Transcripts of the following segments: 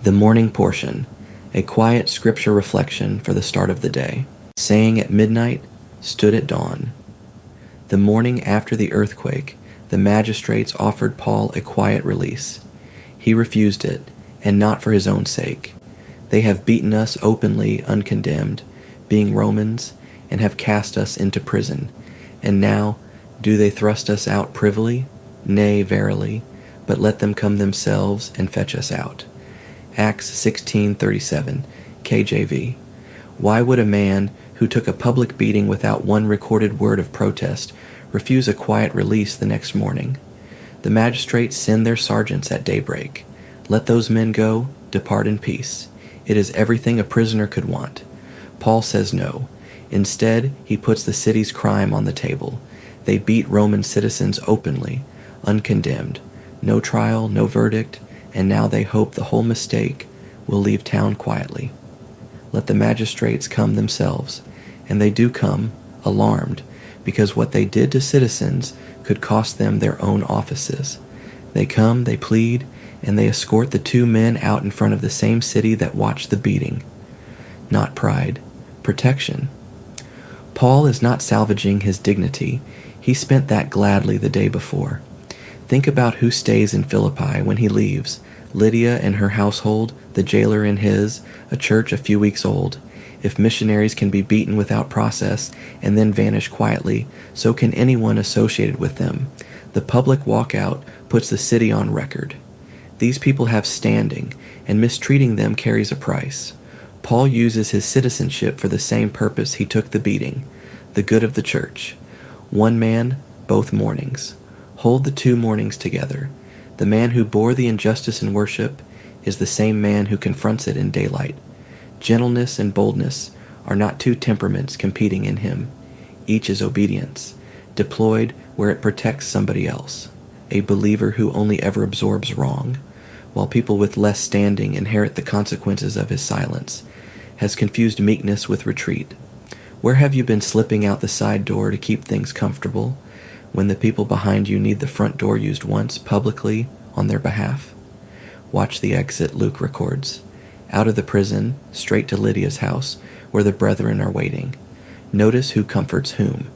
The morning portion, a quiet scripture reflection for the start of the day. Saying at midnight, stood at dawn. The morning after the earthquake, the magistrates offered Paul a quiet release. He refused it, and not for his own sake. They have beaten us openly uncondemned, being Romans, and have cast us into prison. And now, do they thrust us out privily? Nay, verily, but let them come themselves and fetch us out. Acts 16:37, KJV. Why would a man who took a public beating without one recorded word of protest refuse a quiet release the next morning? The magistrates send their sergeants at daybreak. Let those men go, depart in peace. It is everything a prisoner could want. Paul says no. Instead, he puts the city's crime on the table. They beat Roman citizens openly, uncondemned. No trial, no verdict, and now they hope the whole mistake will leave town quietly. Let the magistrates come themselves, and they do come, alarmed, because what they did to citizens could cost them their own offices. They come, they plead, and they escort the two men out in front of the same city that watched the beating. Not pride, protection. Paul is not salvaging his dignity. He spent that gladly the day before. Think about who stays in Philippi when he leaves. Lydia and her household, the jailer and his, a church a few weeks old. If missionaries can be beaten without process and then vanish quietly, so can anyone associated with them. The public walkout puts the city on record. These people have standing, and mistreating them carries a price. Paul uses his citizenship for the same purpose he took the beating, the good of the church. One man, both mornings. Hold the two mornings together. The man who bore the injustice in worship is the same man who confronts it in daylight. Gentleness and boldness are not two temperaments competing in him. Each is obedience, deployed where it protects somebody else. A believer who only ever absorbs wrong, while people with less standing inherit the consequences of his silence, has confused meekness with retreat. Where have you been slipping out the side door to keep things comfortable, when the people behind you need the front door used once publicly on their behalf? Watch the exit Luke records. Out of the prison, straight to Lydia's house, where the brethren are waiting. Notice who comforts whom.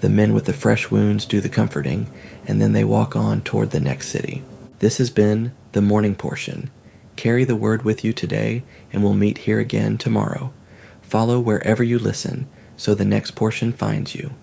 The men with the fresh wounds do the comforting, and then they walk on toward the next city. This has been the morning portion. Carry the word with you today, and we'll meet here again tomorrow. Follow wherever you listen, so the next portion finds you.